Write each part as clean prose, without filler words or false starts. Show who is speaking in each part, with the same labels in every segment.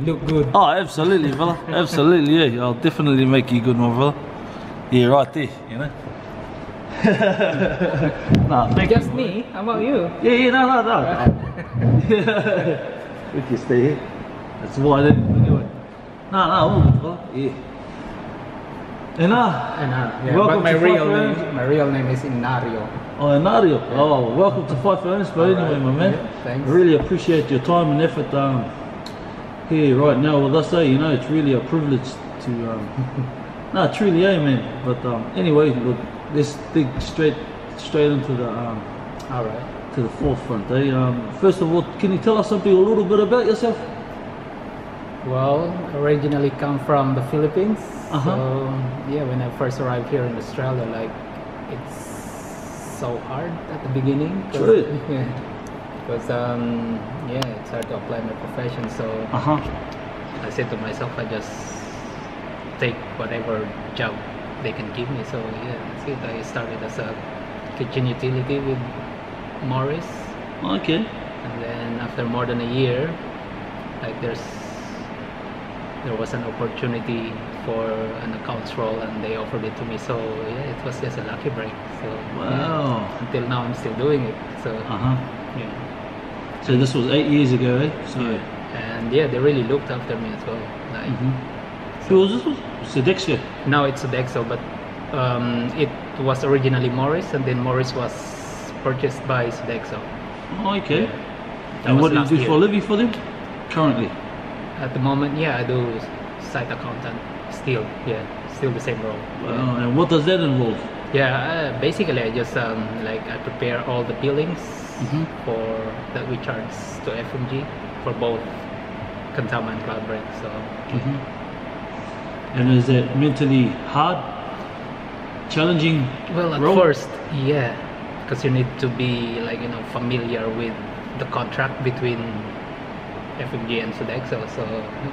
Speaker 1: look good.
Speaker 2: Oh, absolutely, brother. Absolutely, yeah. I'll definitely make you good, my brother. Yeah, right there, you know. Nah, thank
Speaker 1: Just
Speaker 2: you.
Speaker 1: me? How about you?
Speaker 2: Yeah, no. We can stay here. That's why I didn't do it. No, all good, brother. Yeah. Enar.
Speaker 1: Enar. Yeah,
Speaker 2: Welcome
Speaker 1: but
Speaker 2: to
Speaker 1: my real name is Inario.
Speaker 2: Oh, Enario. Yeah. Oh, welcome to Fight for Inspo anyway, my man.
Speaker 1: Yeah, thanks.
Speaker 2: I really appreciate your time and effort here right now with us. You know, it's really a privilege to. No, truly, man. But anyway, look, let's dig straight into the
Speaker 1: All right.
Speaker 2: to the forefront. First of all, can you tell us something a little bit about yourself?
Speaker 1: Well, originally come from the Philippines.
Speaker 2: Uh-huh.
Speaker 1: So yeah, when I first arrived here in Australia, like it's so hard at the beginning.
Speaker 2: True.
Speaker 1: Yeah. Because yeah, it's hard to apply my profession. So I said to myself, I just take whatever job they can give me. So yeah, that's it. I started as a kitchen utility with Morris.
Speaker 2: Okay.
Speaker 1: And then after more than a year, like there was an opportunity for an accounts role and they offered it to me. So yeah, it was just a lucky break. So
Speaker 2: Wow.
Speaker 1: yeah, until now I'm still doing it. So yeah.
Speaker 2: So this was 8 years ago, eh? So
Speaker 1: And yeah, they really looked after me as well. Like
Speaker 2: who was this one? Sodexo.
Speaker 1: now it's Sodexo, but it was originally Morris, and then Morris was purchased by Sodexo.
Speaker 2: Oh, okay.
Speaker 1: That
Speaker 2: And
Speaker 1: was
Speaker 2: what do you
Speaker 1: last
Speaker 2: do
Speaker 1: year.
Speaker 2: for a living for them? Currently.
Speaker 1: At the moment, yeah, I do site accountant still. Yeah, still the same role.
Speaker 2: Wow. And what does that involve?
Speaker 1: Yeah, basically I just like I prepare all the billings for that we charge to FMG for both Karntama and Cloud Break. So
Speaker 2: And is that mentally hard? Challenging?
Speaker 1: well, at
Speaker 2: role?
Speaker 1: first, yeah, because you need to be like familiar with the contract between FMG and Sodexo, so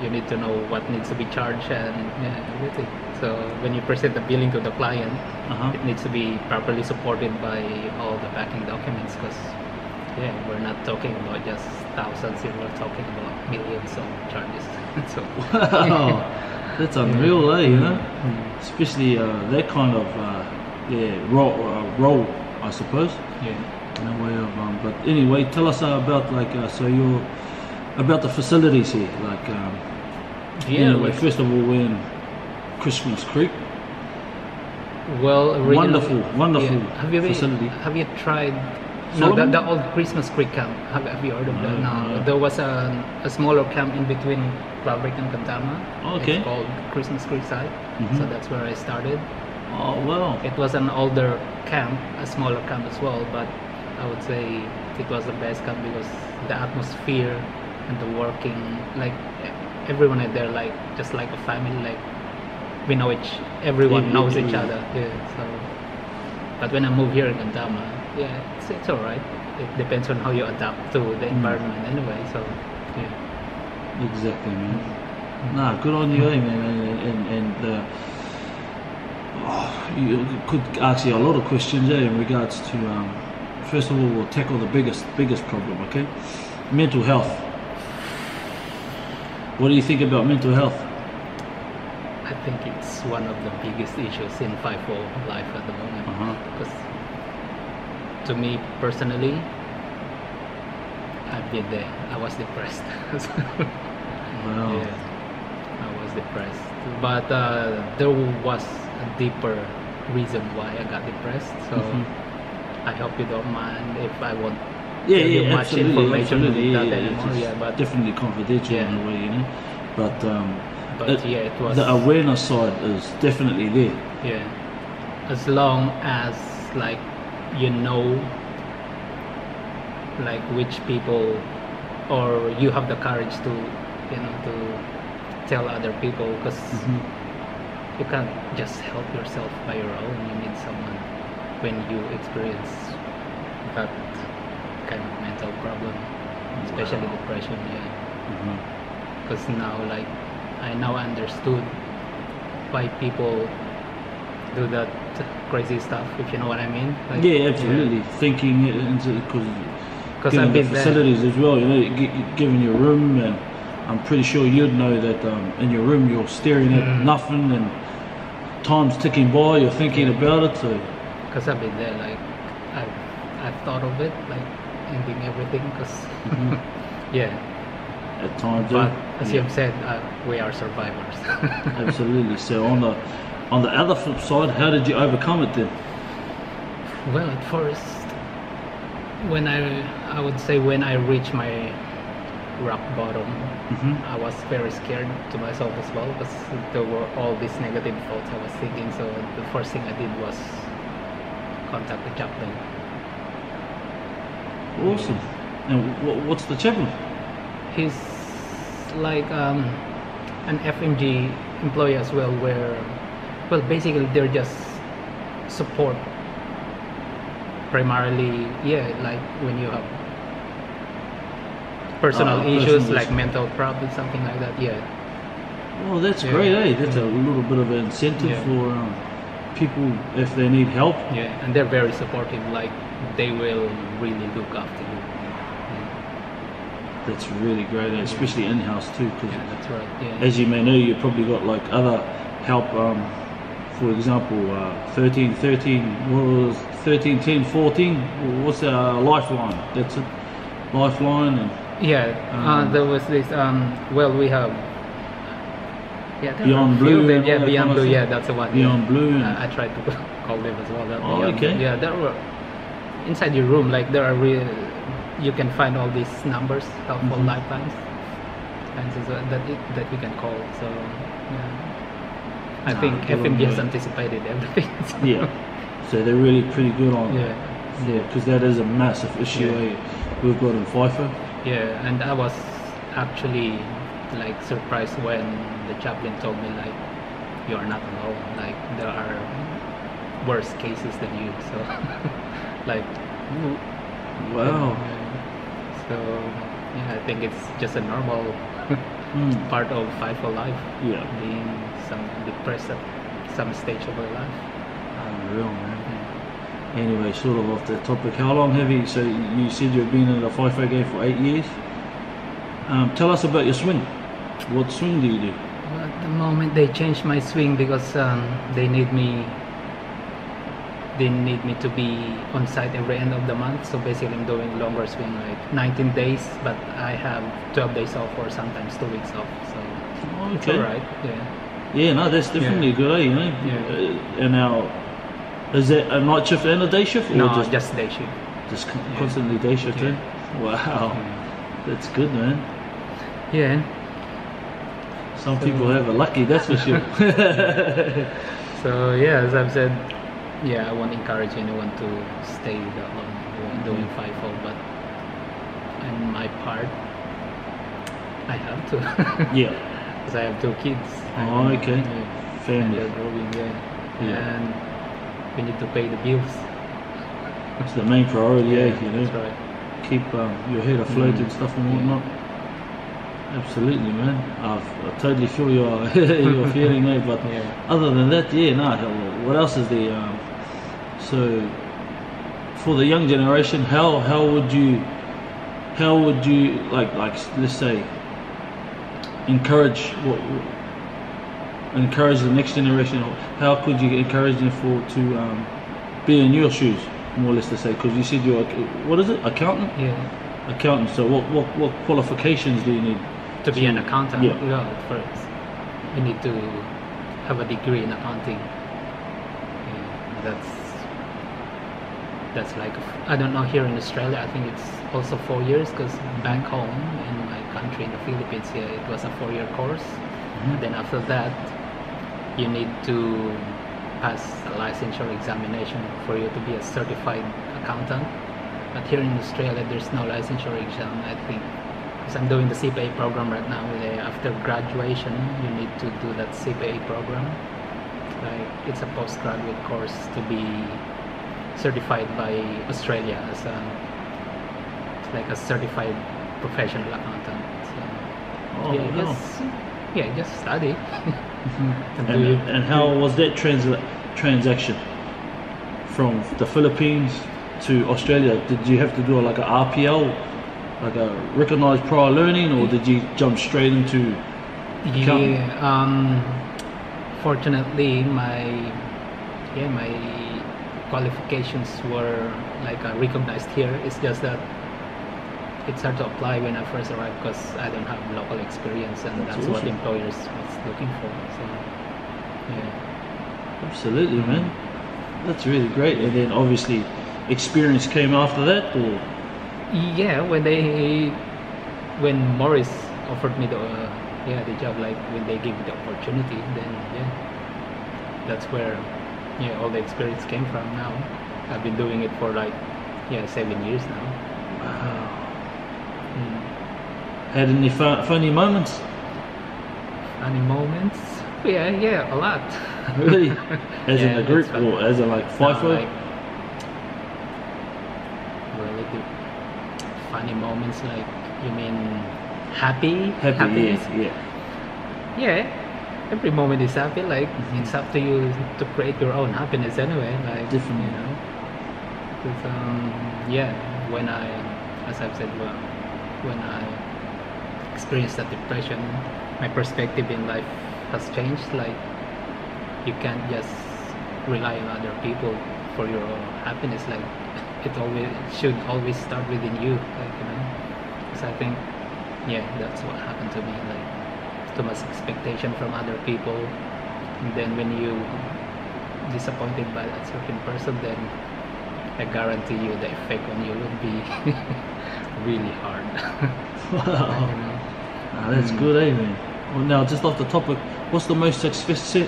Speaker 1: you need to know what needs to be charged and everything. So when you present the billing to the client, it needs to be properly supported by all the backing documents, because yeah, we're not talking about just thousands here, we're talking about millions of charges. So
Speaker 2: Wow. That's unreal, eh? You know, especially that kind of role, I suppose.
Speaker 1: yeah.
Speaker 2: In a way of but anyway, tell us about like so you're about the facilities here. Like anyway, first of all, we're in Christmas Creek.
Speaker 1: Well,
Speaker 2: Wonderful
Speaker 1: yeah.
Speaker 2: facility.
Speaker 1: Have you tried?
Speaker 2: Solomon?
Speaker 1: No, the old Christmas Creek camp. Have you heard of that?
Speaker 2: No.
Speaker 1: There was a smaller camp in between Cloud Break and Karntama.
Speaker 2: Okay.
Speaker 1: It's called Christmas Creek site. So that's where I started.
Speaker 2: Oh wow.
Speaker 1: It was an older camp, a smaller camp as well, but I would say it was the best camp because the atmosphere and the working, like everyone in there, like just like a family, like we know everyone knows each other. Yeah. So, but when I moved here in Karntama, yeah, it's alright. It depends on how you adapt to the environment anyway. So yeah.
Speaker 2: Exactly, man. Nah, good on you, man. And you could ask you a lot of questions in regards to. First of all, we'll tackle the biggest problem. Okay, mental health. What do you think about mental health?
Speaker 1: I think it's one of the biggest issues in 5-0 life at the moment. Because to me personally, I've been there. I was depressed.
Speaker 2: Wow.
Speaker 1: Yeah, I was depressed. But there was a deeper reason why I got depressed. So I hope you don't mind if I won't tell you much information about that anymore.
Speaker 2: It's
Speaker 1: but
Speaker 2: definitely confidential in a way, you know. But
Speaker 1: yeah, it was
Speaker 2: the awareness side is definitely there.
Speaker 1: Yeah, as long as like you know, like which people, or you have the courage to, to tell other people, because you can't just help yourself by your own. You need someone when you experience that kind of mental problem, especially depression. Yeah, because now, like, I now understood why people do that crazy stuff, if you know what I mean. Like,
Speaker 2: yeah, absolutely. Thinking it into because
Speaker 1: I've
Speaker 2: the
Speaker 1: been
Speaker 2: facilities as well, you know, giving you a room and I'm pretty sure you'd know that in your room you're staring at nothing and time's ticking by, you're thinking about it. So
Speaker 1: because I've been there, like I've thought of it, like ending everything, because yeah,
Speaker 2: at times,
Speaker 1: but as you've said, we are survivors.
Speaker 2: Absolutely. So on the other flip side, how did you overcome it then?
Speaker 1: Well, at first, when I would say when I reached my rock bottom, I was very scared to myself as well, because there were all these negative thoughts I was thinking. So the first thing I did was contact the chaplain.
Speaker 2: Awesome. And what's the chaplain?
Speaker 1: He's like an FMG employee as well, where, well, basically they're just support primarily, yeah, like when you have personal issues like mental problems, something like that, yeah.
Speaker 2: Well, that's great, eh? That's a little bit of an incentive for people if they need help.
Speaker 1: Yeah, and they're very supportive, like they will really look after you.
Speaker 2: That's really great, eh? Especially in-house too, because
Speaker 1: that's right,
Speaker 2: as you may know, you've probably got like other help, for example, 13, 10, 14, what's our lifeline? That's it, lifeline. And
Speaker 1: there was this, well, we have
Speaker 2: Beyond Blue.
Speaker 1: Beyond Blue, that's the one.
Speaker 2: Beyond Blue.
Speaker 1: I tried to call them as well.
Speaker 2: Okay.
Speaker 1: Yeah, there were, inside your room, like there are you can find all these numbers, helpful lifelines, and so that you can call. So I think FMG has anticipated everything. So.
Speaker 2: So they're really pretty good on because that is a massive issue we've got in FIFA.
Speaker 1: Yeah, and I was actually like surprised when the chaplain told me, like, you are not alone, like there are worse cases than you. So like,
Speaker 2: wow.
Speaker 1: So I think it's just a normal part of FIFA life. Being depressed at some stage of our life.
Speaker 2: Unreal, man. Anyway, sort of off the topic, how long have you, so you said you've been in the FIFA game for 8 years. Tell us about your swing. What swing do you do?
Speaker 1: Well, at the moment they changed my swing because they need me to be on site every end of the month. So basically I'm doing longer swing, like 19 days, but I have 12 days off or sometimes 2 weeks off. So it's alright.
Speaker 2: Yeah, no, that's definitely good, eh? You know? And now, is it a night shift and a day shift? Or
Speaker 1: no, just day shift.
Speaker 2: Just constantly day shift, eh? Wow, that's good, man.
Speaker 1: Yeah.
Speaker 2: Some people have it lucky, that's for sure.
Speaker 1: So as I've said, I won't encourage anyone to stay that long doing FIFA, but on my part, I have to. Because I have 2 kids.
Speaker 2: Oh, okay. Family.
Speaker 1: They're growing, and we need to pay the bills.
Speaker 2: That's the main priority, you know.
Speaker 1: That's right.
Speaker 2: Keep your head afloat and stuff and whatnot. Absolutely, man. I totally feel your feeling, eh? But other than that, what else is there? So, for the young generation, how would you like let's say encourage the next generation? How could you encourage them to be in your shoes, more or less to say? Because you said you're accountant. Accountant. So what qualifications do you need
Speaker 1: to be an accountant? Well, first you need to have a degree in accounting. That's like, I don't know, here in Australia I think it's also 4 years, because back home in my country, in the Philippines, it was a 4-year course. And then after that you need to pass a licensure examination for you to be a certified accountant. But here in Australia there's no licensure exam, I think, because I'm doing the CPA program right now. After graduation you need to do that CPA program, like it's a postgraduate course to be certified by Australia as a certified professional accountant. So just study.
Speaker 2: And how was that transaction from the Philippines to Australia? Did you have to do like an RPL like a recognized prior learning, or did you jump straight into accounting?
Speaker 1: Fortunately, my qualifications were like recognized here. It's just that it's hard to apply when I first arrived because I don't have local experience, and that's what
Speaker 2: awesome.
Speaker 1: employers was looking for. So yeah,
Speaker 2: Absolutely, man. That's really great. And then obviously experience came after that, or
Speaker 1: yeah. When Morris offered me the job, like when they gave me the opportunity, then that's where all the experience came from. Now I've been doing it for like 7 years now.
Speaker 2: wow. Had any funny moments?
Speaker 1: Funny moments? Yeah, a lot.
Speaker 2: Really? As in
Speaker 1: Yeah,
Speaker 2: a group,
Speaker 1: it's fun.
Speaker 2: or as in like FIFO?
Speaker 1: Like, really good funny moments, like you mean happiness? Yeah, every moment is happy. Like it's up to you to create your own happiness anyway. Like
Speaker 2: Definitely.
Speaker 1: you know, 'cause, when I, as I've said, when I experienced that depression, my perspective in life has changed. Like you can't just rely on other people for your happiness. Like it should always start within you. Like because I think that's what happened to me. Like too much expectation from other people, and then when you disappointed by a certain person, then I guarantee you the effect on you will be really hard.
Speaker 2: Wow. That's good, eh, man? Well, now just off the topic, what's the most successful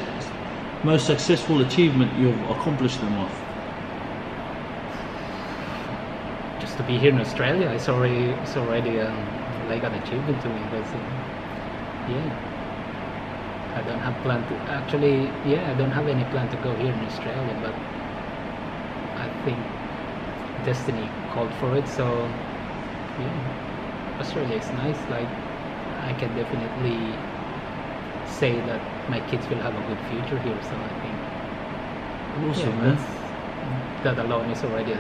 Speaker 2: achievement you've accomplished in life?
Speaker 1: Just to be here in Australia, it's already like an achievement to me, because I don't have plan to actually. I don't have any plan to go here in Australia, but I think destiny called for it. So Australia is nice. Like I can definitely say that my kids will have a good future here. So I think
Speaker 2: Awesome, man.
Speaker 1: that alone is already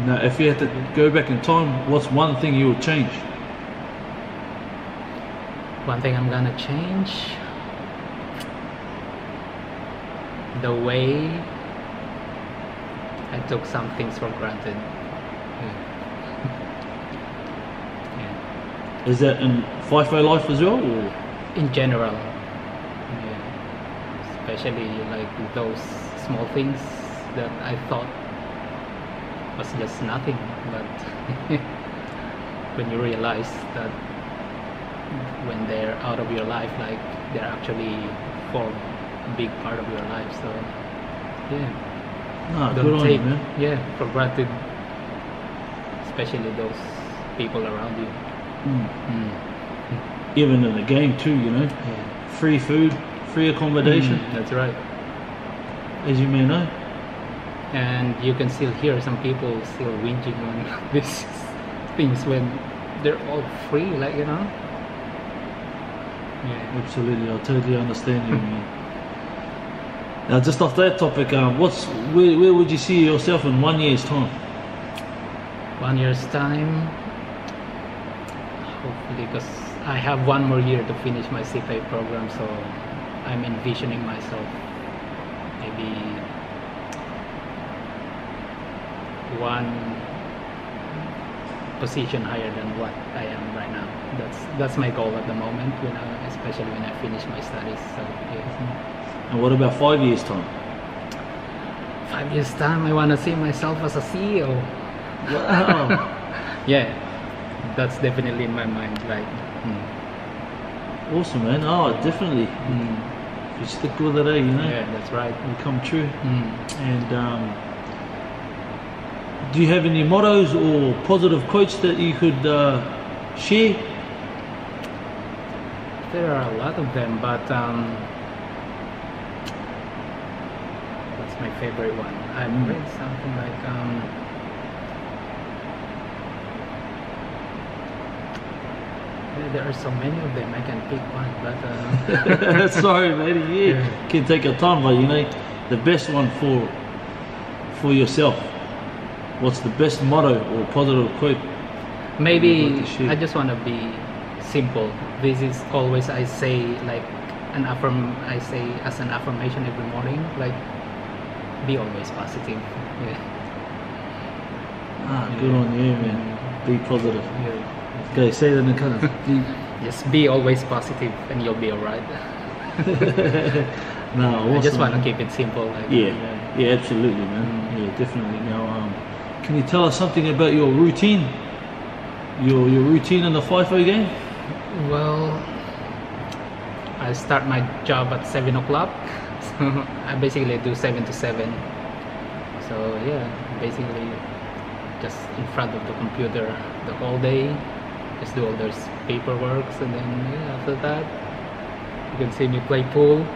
Speaker 2: Now, if you had to go back in time, what's one thing you would change?
Speaker 1: One thing I'm gonna change: the way I took some things for granted.
Speaker 2: Is that in FIFO life as well, or?
Speaker 1: In general, especially like those small things that I thought was just nothing, but when you realize that when they're out of your life, like they're actually form a big part of your life. So
Speaker 2: Good
Speaker 1: don't
Speaker 2: on
Speaker 1: take
Speaker 2: you, man.
Speaker 1: for granted, especially those people around you.
Speaker 2: Even in the game too, free food, free accommodation,
Speaker 1: That's right.
Speaker 2: as you may know.
Speaker 1: And you can still hear some people still whinging on these things when they're all free, like
Speaker 2: Absolutely, I totally understand you, man. Now, just off that topic, where would you see yourself in 1 year's time?
Speaker 1: 1 year's time, hopefully, because I have one more year to finish my CPA program, so I'm envisioning myself maybe one position higher than what I am right now. That's my goal at the moment, especially when I finish my studies. So
Speaker 2: And what about 5 years' time?
Speaker 1: 5 years time, I want to see myself as a CEO.
Speaker 2: Wow.
Speaker 1: That's definitely in my mind. Like,
Speaker 2: Awesome, man. Oh, definitely. If you stick with it,
Speaker 1: that's right.
Speaker 2: it'll come true. And do you have any mottos or positive quotes that you could share?
Speaker 1: There are a lot of them, but what's my favorite one? I've read something like there are so many of them. I can pick one, but
Speaker 2: sorry, matey. Can take your time, but the best one for yourself. What's the best motto or positive quote
Speaker 1: Maybe
Speaker 2: You've got the shit.
Speaker 1: I just want to be simple. This is always I say like I say as an affirmation every morning, like be always positive. Yeah.
Speaker 2: Good on you, man. Be positive.
Speaker 1: Yeah.
Speaker 2: Okay, say that in the comments.
Speaker 1: Just be always positive and you'll be alright.
Speaker 2: No, awesome,
Speaker 1: I just want to
Speaker 2: man.
Speaker 1: keep it simple. Like,
Speaker 2: Yeah, absolutely, man. Yeah, definitely. Now, can you tell us something about your routine? Your routine in the FIFO game?
Speaker 1: Well, I start my job at 7 o'clock. So I basically do 7 to 7. So yeah, basically just in front of the computer the whole day. Just do all those paperwork, and then yeah, after that you can see me play pool,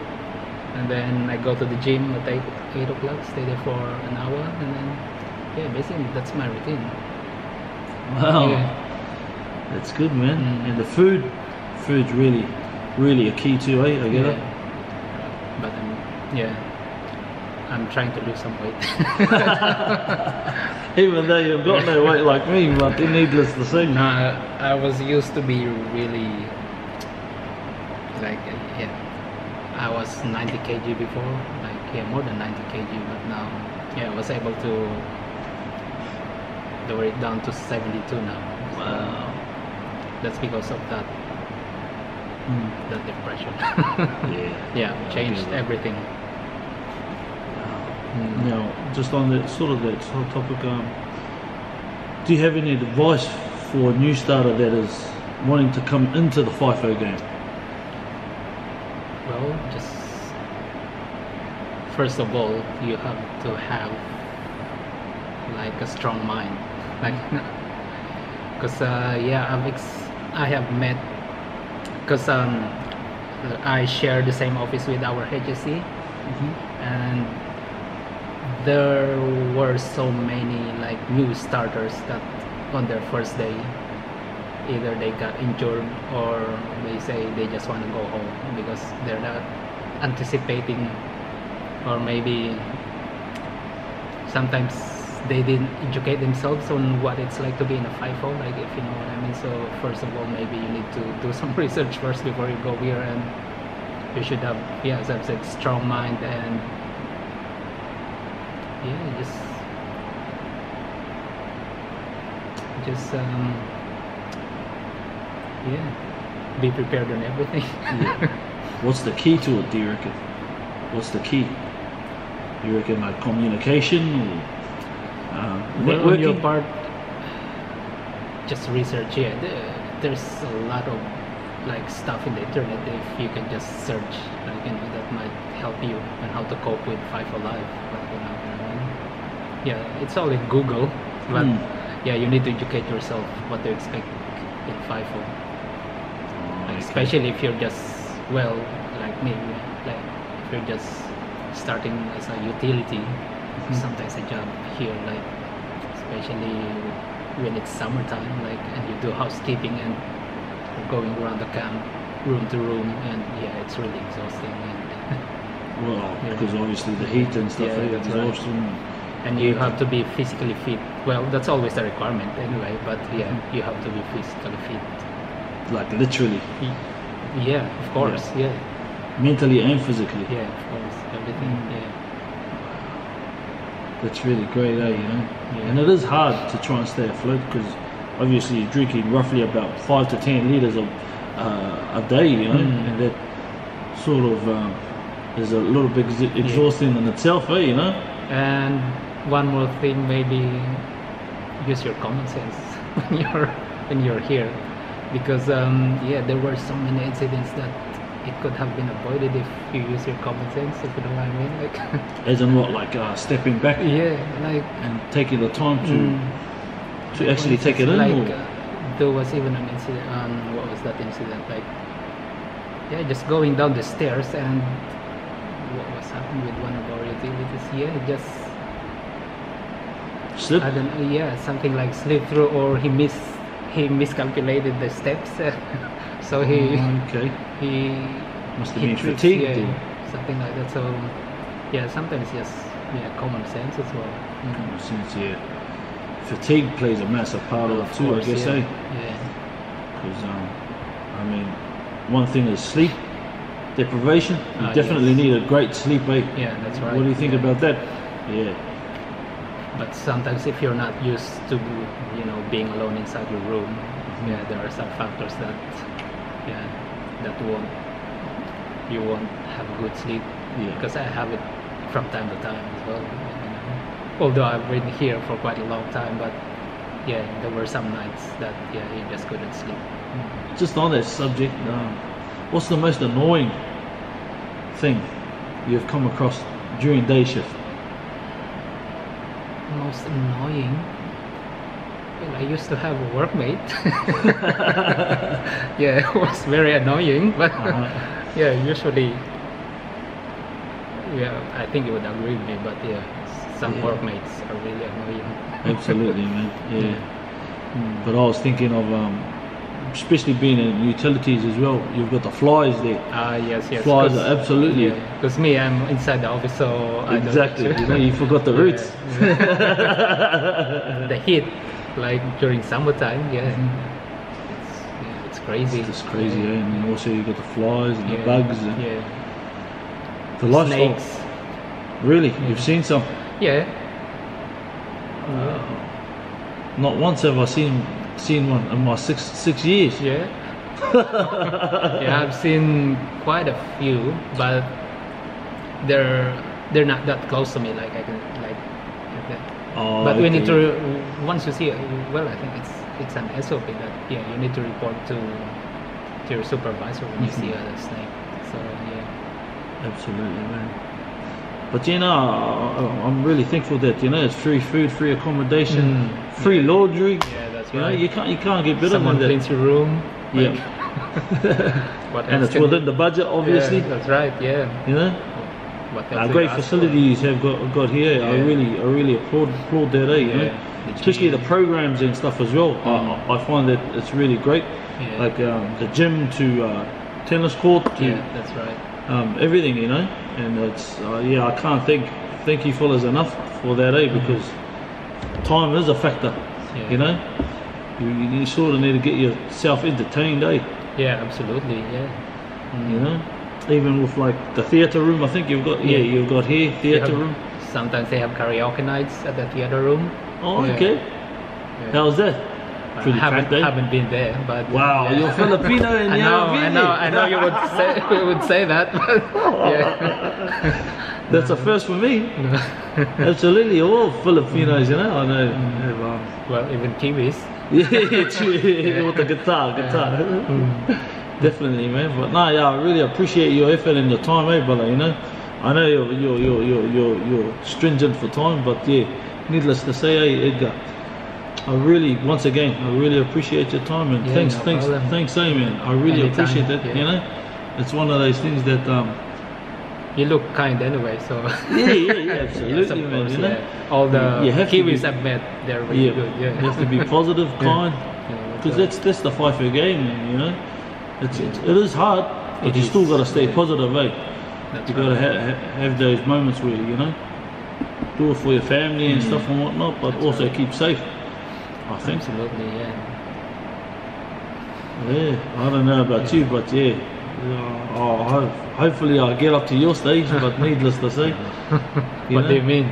Speaker 1: and then I go to the gym at 8 o'clock, stay there for an hour, and then yeah, basically that's my routine.
Speaker 2: Wow,
Speaker 1: Yeah.
Speaker 2: that's good, man. And the food's really a key too, eh? I get it.
Speaker 1: But I'm trying to lose some weight.
Speaker 2: Even though you've got no weight like me, but needless to say.
Speaker 1: No, I was used to be really like I was 90 kg before, like more than 90 kg, but now I was able to lower it down to 72 now.
Speaker 2: Wow.
Speaker 1: That's because of that depression. Changed everything.
Speaker 2: Now, just on that sort of topic, do you have any advice for a new starter that is wanting to come into the FIFO game?
Speaker 1: Well, just first of all, you have to have like a strong mind, like because I have met, because I share the same office with our HSC, and there were so many like new starters that on their first day either they got injured or they say they just want to go home because they're not anticipating, or maybe sometimes they didn't educate themselves on what it's like to be in a FIFO, like, if you know what I mean. So first of all, maybe you need to do some research first before you go here, and you should have, as I've said, strong mind, and just be prepared on everything.
Speaker 2: What's the key to it, do you reckon? What's the key? You reckon like communication or
Speaker 1: Well, on your
Speaker 2: networking?
Speaker 1: part, just research. There's a lot of like stuff in the internet. If you can just search, like, that might help you on how to cope with FIFO life. It's all in Google, but you need to educate yourself what to expect in FIFO. Especially if you're just, like me, like if you're just starting as a utility, sometimes a job here, like especially when it's summertime, like, and you do housekeeping and going around the camp, room to room, and it's really exhausting. And
Speaker 2: because obviously the heat and stuff,
Speaker 1: that's right.
Speaker 2: exhaustion.
Speaker 1: And you have to be physically fit. Well, that's always a requirement anyway, but you have to be physically fit.
Speaker 2: Like literally.
Speaker 1: Yeah, of course,
Speaker 2: Mentally and physically.
Speaker 1: Yeah, of course, everything,
Speaker 2: That's really great, And it is hard to try and stay afloat because obviously you're drinking roughly about 5 to 10 litres a day, and that sort of is a little bit exhausting in itself,
Speaker 1: And one more thing, maybe use your common sense when you're here, because there were so many incidents that it could have been avoided if you use your common sense, if you know what I mean. Like,
Speaker 2: as in what, like stepping back?
Speaker 1: like,
Speaker 2: and taking the time to actually take it in.
Speaker 1: Like there was even an incident. What was that incident? Like, just going down the stairs, and what was happening with one of our utilities? Just
Speaker 2: slip.
Speaker 1: I don't know. Something like slip through, or he miscalculated the steps, so he
Speaker 2: must have
Speaker 1: he
Speaker 2: been
Speaker 1: tripped,
Speaker 2: fatigued.
Speaker 1: something like that. So sometimes just common sense as well.
Speaker 2: Common sense, fatigue plays a massive part of it too,
Speaker 1: course,
Speaker 2: I guess,
Speaker 1: yeah.
Speaker 2: eh?
Speaker 1: Yeah.
Speaker 2: Because I mean, one thing is sleep deprivation. You definitely
Speaker 1: yes.
Speaker 2: need a great sleep, eh?
Speaker 1: Yeah, that's right.
Speaker 2: What do you think about that? Yeah.
Speaker 1: But sometimes if you're not used to, you know, being alone inside your room, yeah, there are some factors that, yeah, that you won't have a good sleep.
Speaker 2: Yeah.
Speaker 1: Because I have it from time to time as well. You know? Although I've been here for quite a long time, but yeah, there were some nights that you just couldn't sleep.
Speaker 2: Just on that subject, what's the most annoying thing you've come across during day shift?
Speaker 1: Most annoying. Well, I used to have a workmate. Yeah, it was very annoying, but yeah, usually, yeah, I think you would agree with me, but yeah, some workmates are really annoying.
Speaker 2: Absolutely, man. Yeah. But I was thinking of, especially being in utilities as well, you've got the flies there.
Speaker 1: Yes.
Speaker 2: Flies are absolutely.
Speaker 1: Because me, I'm inside the office, so
Speaker 2: Exactly.
Speaker 1: I don't
Speaker 2: You know, you forgot the roots.
Speaker 1: The heat, like during summertime, it's crazy.
Speaker 2: It's just crazy, eh? And then also you got the flies and the
Speaker 1: Yeah,
Speaker 2: bugs and the lifestyle.
Speaker 1: snakes.
Speaker 2: Really, you've seen some?
Speaker 1: Yeah.
Speaker 2: Not once have I seen one in my six years.
Speaker 1: Yeah. Yeah, I've seen quite a few, but they're not that close to me. Like I can like that.
Speaker 2: Oh,
Speaker 1: But we need
Speaker 2: okay.
Speaker 1: to once you see it, well, I think it's an SOP that you need to report to your supervisor when you see a snake. So yeah.
Speaker 2: Absolutely, man. But you know, I'm really thankful that, you know, it's free food, free accommodation, free laundry.
Speaker 1: Yeah, that's
Speaker 2: You know,
Speaker 1: right.
Speaker 2: you can't get better
Speaker 1: Someone
Speaker 2: than that.
Speaker 1: cleans your room.
Speaker 2: Yeah.
Speaker 1: What
Speaker 2: And
Speaker 1: else
Speaker 2: it's
Speaker 1: can
Speaker 2: within
Speaker 1: you-
Speaker 2: the budget, obviously.
Speaker 1: Yeah, that's right. Yeah.
Speaker 2: You know,
Speaker 1: What else do
Speaker 2: great
Speaker 1: you ask for?
Speaker 2: facilities have got here.
Speaker 1: Yeah.
Speaker 2: I really applaud that, eh? You know?
Speaker 1: The
Speaker 2: Especially the
Speaker 1: gym.
Speaker 2: programs and stuff as well. I find that it's really great.
Speaker 1: Yeah.
Speaker 2: Like the gym to tennis court to
Speaker 1: Yeah, that's right.
Speaker 2: everything, you know. And it's I can't thank you fellas enough for that, eh? Because time is a factor.
Speaker 1: Yeah.
Speaker 2: You know, you sort of need to get yourself entertained, eh?
Speaker 1: Yeah, absolutely. Yeah.
Speaker 2: You know, even with like the theatre room, I think you've got you've got here theatre room.
Speaker 1: Sometimes they have karaoke nights at the theater room.
Speaker 2: Oh,
Speaker 1: Yeah.
Speaker 2: okay.
Speaker 1: Yeah.
Speaker 2: How's that?
Speaker 1: I
Speaker 2: Pretty packed, eh?
Speaker 1: haven't been there, but
Speaker 2: Wow,
Speaker 1: yeah.
Speaker 2: you're Filipino and you haven't been there.
Speaker 1: I know you would say that, but yeah.
Speaker 2: That's a first for me. Absolutely, all Filipinos, you know. I know.
Speaker 1: Well, even Kiwis.
Speaker 2: Yeah, true. With the guitar. Definitely, man. But no, yeah, I really appreciate your effort and your time, eh, brother. You know, I know you're stringent for time, but yeah, needless to say, eh, Edgar, I really appreciate your time and
Speaker 1: Yeah,
Speaker 2: thanks,
Speaker 1: no problem.
Speaker 2: thanks, eh, man. I really
Speaker 1: Anytime,
Speaker 2: appreciate that.
Speaker 1: yeah.
Speaker 2: You know, it's one of those things that
Speaker 1: You look kind anyway, so.
Speaker 2: yeah, absolutely,
Speaker 1: Yes, of
Speaker 2: man.
Speaker 1: course,
Speaker 2: You know,
Speaker 1: yeah. All the
Speaker 2: You have to
Speaker 1: Kiwis
Speaker 2: be-
Speaker 1: I've met, they're really good. Yeah.
Speaker 2: you have to be positive, kind.
Speaker 1: Yeah,
Speaker 2: Because
Speaker 1: right.
Speaker 2: that's the fight for your game, man, you know. It is hard, but
Speaker 1: It
Speaker 2: you
Speaker 1: is,
Speaker 2: still got to stay
Speaker 1: yeah.
Speaker 2: positive, eh?
Speaker 1: That's
Speaker 2: You got to
Speaker 1: right.
Speaker 2: have those moments where, you know, do it for your family and stuff and whatnot, but
Speaker 1: That's
Speaker 2: also
Speaker 1: right.
Speaker 2: keep safe, I think.
Speaker 1: Absolutely, yeah.
Speaker 2: Yeah, I don't know about you, but yeah. Hopefully I'll get up to your stage, but needless to say.
Speaker 1: What do you mean?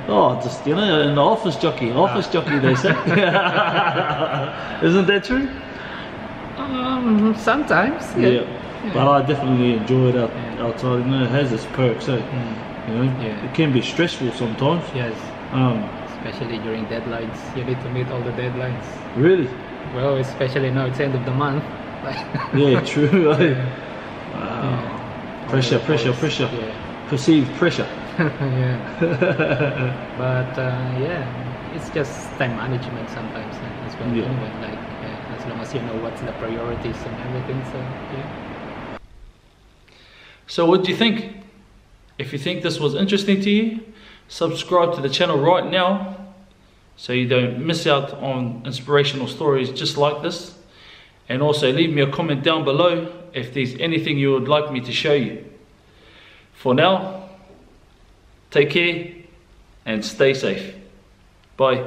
Speaker 2: Oh, just, you know, in the office jockey they say. Isn't that true?
Speaker 1: Sometimes,
Speaker 2: Yeah. But I definitely enjoy it
Speaker 1: Yeah.
Speaker 2: outside. You know, it has its perks, so you know,
Speaker 1: Yeah.
Speaker 2: it can be stressful sometimes.
Speaker 1: Yes,
Speaker 2: Um,
Speaker 1: especially during deadlines. You need to meet all the deadlines.
Speaker 2: really?
Speaker 1: Well, especially now it's end of the month.
Speaker 2: Yeah, true. eh?
Speaker 1: Yeah.
Speaker 2: Pressure.
Speaker 1: Yeah.
Speaker 2: Perceived pressure.
Speaker 1: Yeah. But yeah, it's just time management sometimes as well.
Speaker 2: Yeah.
Speaker 1: Anyway, like as long as you know what's the priorities and everything. So yeah.
Speaker 2: So what do you think? If you think this was interesting to you, subscribe to the channel right now so you don't miss out on inspirational stories just like this. And also leave me a comment down below if there's anything you would like me to show you. For now, take care and stay safe. Bye.